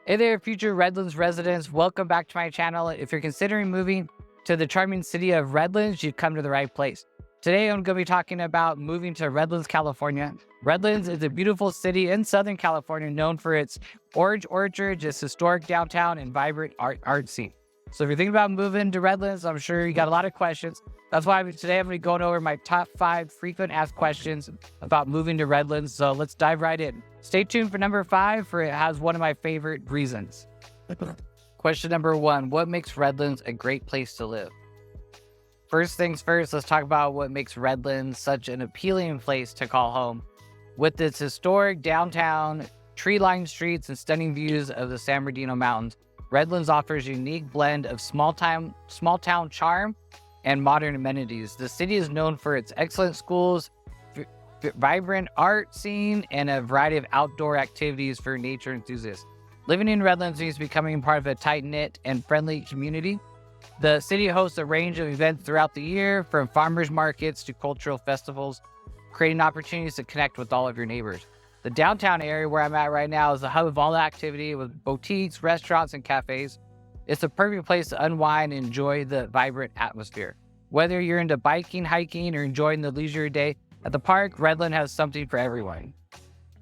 Hey there, future Redlands residents. Welcome back to my channel. If you're considering moving to the charming city of Redlands, you've come to the right place. Today, I'm going to be talking about moving to Redlands, California. Redlands is a beautiful city in Southern California known for its orange orchards, its historic downtown, and vibrant art scene. So if you're thinking about moving to Redlands, I'm sure you got a lot of questions. That's why today I'm going to be going over my top 5 frequent asked questions about moving to Redlands. So let's dive right in. Stay tuned for number 5, for it has one of my favorite reasons. Question number 1, what makes Redlands a great place to live? First things first, let's talk about what makes Redlands such an appealing place to call home. With its historic downtown, tree-lined streets, and stunning views of the San Bernardino Mountains, Redlands offers a unique blend of small-town charm and modern amenities. The city is known for its excellent schools, vibrant art scene, and a variety of outdoor activities for nature enthusiasts. Living in Redlands means becoming part of a tight-knit and friendly community. The city hosts a range of events throughout the year, from farmers markets to cultural festivals, creating opportunities to connect with all of your neighbors. The downtown area where I'm at right now is the hub of all the activity with boutiques, restaurants, and cafes. It's a perfect place to unwind and enjoy the vibrant atmosphere. Whether you're into biking, hiking, or enjoying the leisure day at the park, Redlands has something for everyone.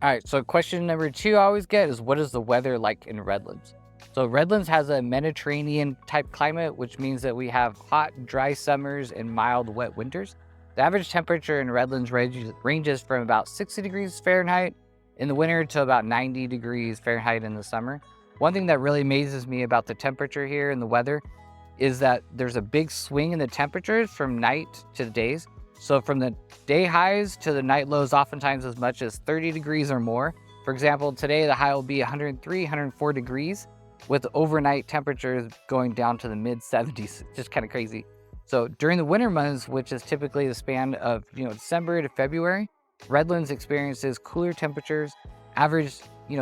All right, so question number 2 I always get is, what is the weather like in Redlands? So Redlands has a Mediterranean type climate, which means that we have hot, dry summers and mild, wet winters. The average temperature in Redlands ranges from about 60 degrees Fahrenheit in the winter to about 90 degrees Fahrenheit in the summer. One thing that really amazes me about the temperature here and the weather is that there's a big swing in the temperatures from night to the days. So from the day highs to the night lows, oftentimes as much as 30 degrees or more. For example, today the high will be 103, 104 degrees with overnight temperatures going down to the mid 70s. Just kind of crazy. So during the winter months, which is typically the span of December to February, Redlands experiences cooler temperatures. Average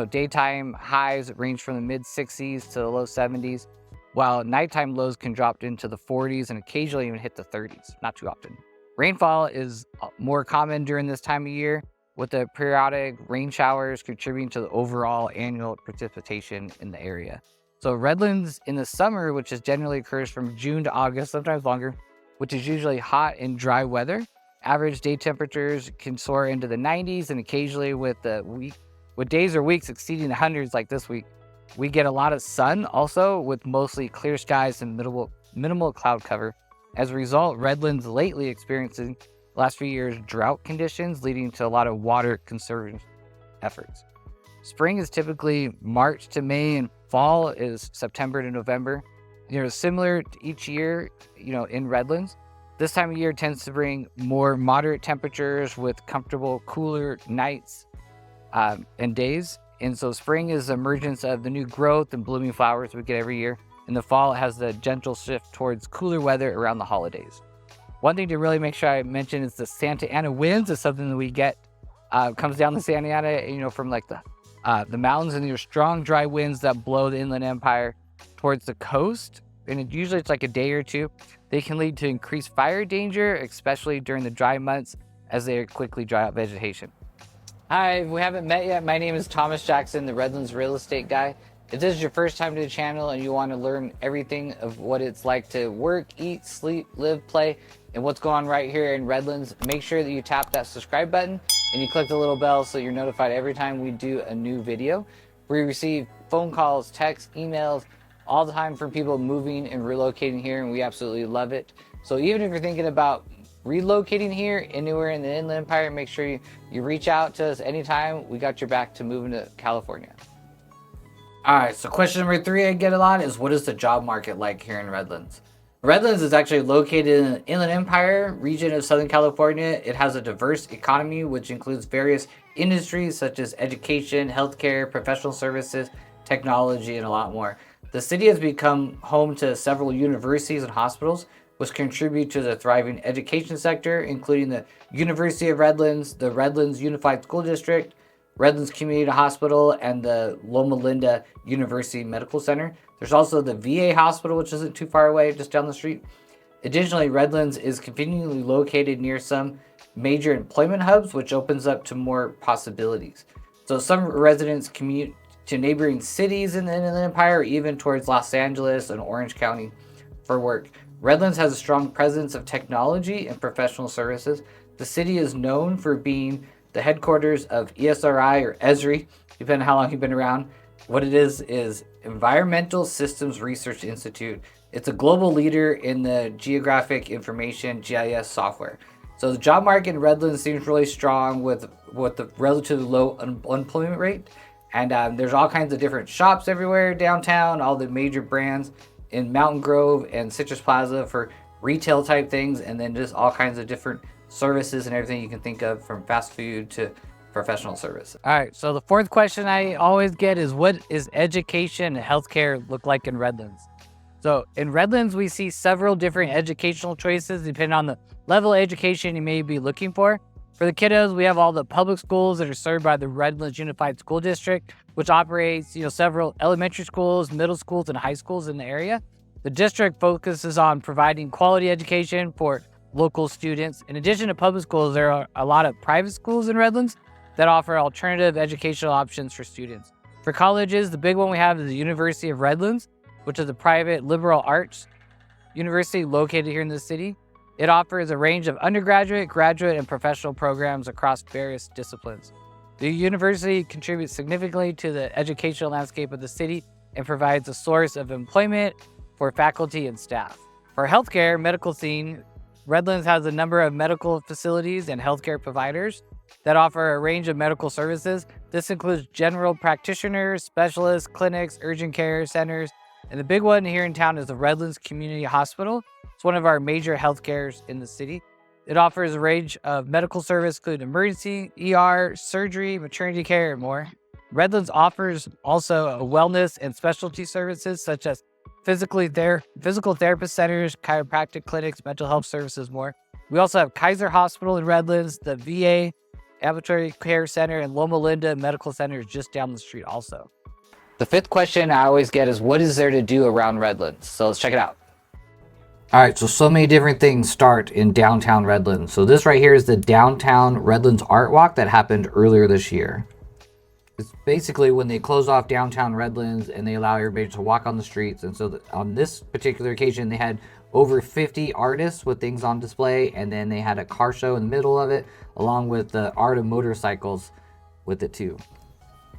daytime highs range from the mid 60s to the low 70s, while nighttime lows can drop into the 40s and occasionally even hit the 30s, not too often. Rainfall is more common during this time of year, with the periodic rain showers contributing to the overall annual precipitation in the area. So Redlands in the summer, which is generally occurs from June to August, sometimes longer, which is usually hot and dry weather. Average day temperatures can soar into the 90s, and occasionally with days or weeks exceeding the hundreds like this week. We get a lot of sun also, with mostly clear skies and minimal cloud cover. As a result, Redlands lately experiencing the last few years drought conditions, leading to a lot of water conservation efforts. Spring is typically March to May, and fall is September to November. Similar to each year, in Redlands, this time of year tends to bring more moderate temperatures with comfortable, cooler nights and days. And so spring is the emergence of the new growth and blooming flowers we get every year. In the fall, it has the gentle shift towards cooler weather around the holidays. One thing to really make sure I mention is the Santa Ana winds is something that we get. Comes down the Santa Ana, from like the mountains, and your strong, dry winds that blow the Inland Empire towards the coast. And it's like a day or two. They can lead to increased fire danger, especially during the dry months, as they quickly dry out vegetation. Hi, if we haven't met yet, my name is Thomas Jackson, the Redlands real estate guy. If this is your first time to the channel and you want to learn everything of what it's like to work, eat, sleep, live, play, and what's going on right here in Redlands, make sure that you tap that subscribe button and you click the little bell so you're notified every time we do a new video. We receive phone calls, texts, emails, all the time from people moving and relocating here, and we absolutely love it. So even if you're thinking about relocating here anywhere in the Inland Empire, make sure you reach out to us anytime. We got your back to moving to California. All right, so question number 3 I get a lot is, what is the job market like here in Redlands? Redlands is actually located in the Inland Empire region of Southern California. It has a diverse economy, which includes various industries such as education, healthcare, professional services, technology, and a lot more. The city has become home to several universities and hospitals, which contribute to the thriving education sector, including the University of Redlands, the Redlands Unified School District, Redlands Community Hospital, and the Loma Linda University Medical Center. There's also the VA hospital, which isn't too far away, just down the street. Additionally, Redlands is conveniently located near some major employment hubs, which opens up to more possibilities. So some residents commute to neighboring cities in the Inland Empire, or even towards Los Angeles and Orange County for work. Redlands has a strong presence of technology and professional services. The city is known for being the headquarters of ESRI or ESRI, depending on how long you've been around. What it is Environmental Systems Research Institute. It's a global leader in the geographic information GIS software. So the job market in Redlands seems really strong with the relatively low unemployment rate. And there's all kinds of different shops everywhere downtown, all the major brands in Mountain Grove and Citrus Plaza for retail type things, and then just all kinds of different services and everything you can think of, from fast food to professional services. All right, so the fourth question I always get is, what is education and healthcare look like in Redlands? So in Redlands, we see several different educational choices depending on the level of education you may be looking for. For the kiddos, we have all the public schools that are served by the Redlands Unified School District, which operates, several elementary schools, middle schools, and high schools in the area. The district focuses on providing quality education for local students. In addition to public schools, there are a lot of private schools in Redlands that offer alternative educational options for students. For colleges, the big one we have is the University of Redlands, which is a private liberal arts university located here in the city. It offers a range of undergraduate, graduate, and professional programs across various disciplines. The university contributes significantly to the educational landscape of the city and provides a source of employment for faculty and staff. For healthcare medical scene, Redlands has a number of medical facilities and healthcare providers that offer a range of medical services. This includes general practitioners, specialists, clinics, urgent care centers, and the big one here in town is the Redlands Community Hospital. It's one of our major healthcares in the city. It offers a range of medical service, including emergency, ER, surgery, maternity care, and more. Redlands offers also wellness and specialty services such as physical therapist centers, chiropractic clinics, mental health services, more. We also have Kaiser Hospital in Redlands, the VA Ambulatory Care Center, and Loma Linda Medical Center is just down the street also. The fifth question I always get is, what is there to do around Redlands? So let's check it out. All right, so many different things start in downtown Redlands. So this right here is the Downtown Redlands Art Walk that happened earlier this year. It's basically when they close off downtown Redlands and they allow everybody to walk on the streets. And so on this particular occasion, they had over 50 artists with things on display, and then they had a car show in the middle of it, along with the art of motorcycles with it too.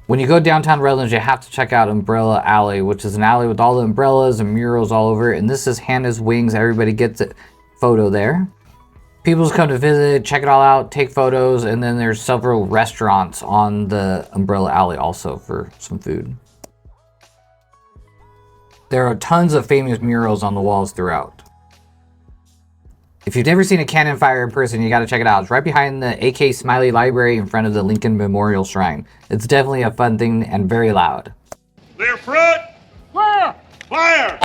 When you go downtown Redlands, you have to check out Umbrella Alley, which is an alley with all the umbrellas and murals all over it. And this is Hannah's Wings. Everybody gets a photo there. People just come to visit, check it all out, take photos, and then there's several restaurants on the Umbrella Alley also for some food. There are tons of famous murals on the walls throughout. If you've never seen a cannon fire in person, you got to check it out. It's right behind the AK Smiley Library in front of the Lincoln Memorial Shrine. It's definitely a fun thing and very loud. Clear front! Clear! Fire!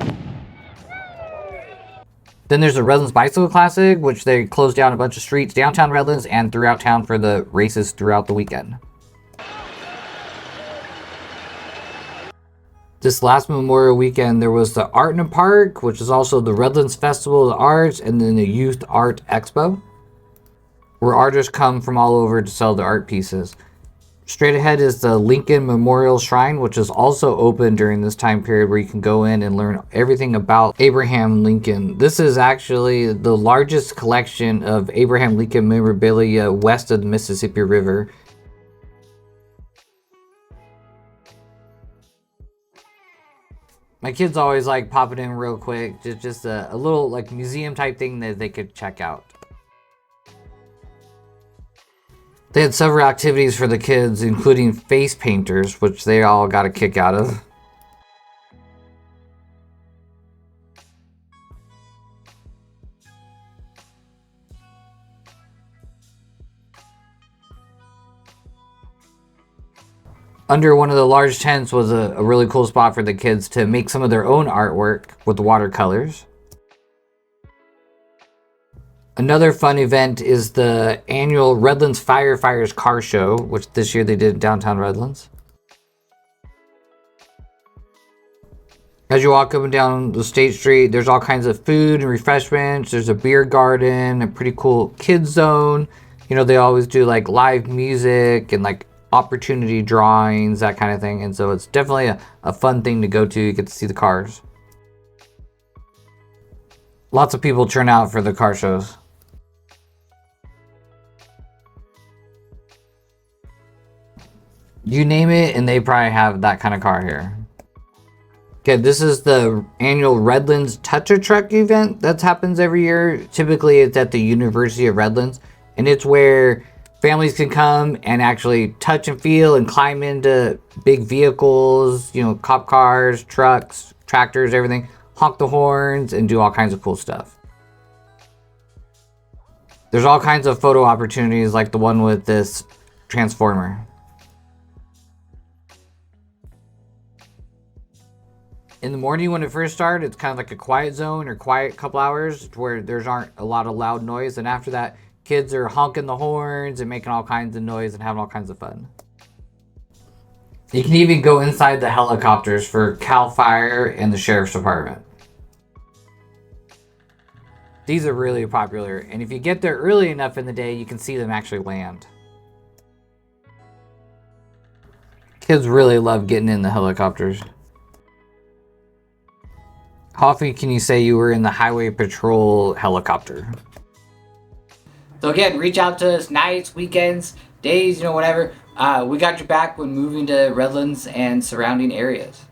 Then there's the Redlands Bicycle Classic, which they closed down a bunch of streets downtown Redlands and throughout town for the races throughout the weekend. This last Memorial weekend, there was the Art in a Park, which is also the Redlands Festival of the Arts, and then the Youth Art Expo, where artists come from all over to sell their art pieces. Straight ahead is the Lincoln Memorial Shrine, which is also open during this time period, where you can go in and learn everything about Abraham Lincoln. This is actually the largest collection of Abraham Lincoln memorabilia west of the Mississippi River. My kids always like popping in real quick, just a little like museum type thing that they could check out. They had several activities for the kids, including face painters, which they all got a kick out of. Under one of the large tents was a really cool spot for the kids to make some of their own artwork with watercolors. Another fun event is the annual Redlands Firefighters Car Show, which this year they did in downtown Redlands. As you walk up and down the State Street, there's all kinds of food and refreshments. There's a beer garden, a pretty cool kids zone. You know, they always do like live music and like opportunity drawings, that kind of thing. And so it's definitely a fun thing to go to. You get to see the cars. Lots of people turn out for the car shows. You name it and they probably have that kind of car here. Okay, this is the annual Redlands Touch a Truck event that happens every year. Typically it's at the University of Redlands, and it's where families can come and actually touch and feel and climb into big vehicles, you know, cop cars, trucks, tractors, everything, honk the horns and do all kinds of cool stuff. There's all kinds of photo opportunities like the one with this transformer. In the morning when it first started, it's kind of like a quiet zone or quiet couple hours where there's aren't a lot of loud noise. And after that, kids are honking the horns and making all kinds of noise and having all kinds of fun. You can even go inside the helicopters for Cal Fire and the Sheriff's Department. These are really popular, and if you get there early enough in the day, you can see them actually land. Kids really love getting in the helicopters. How often can you say you were in the highway patrol helicopter? So again, reach out to us nights, weekends, days, you know, whatever. We got your back when moving to Redlands and surrounding areas.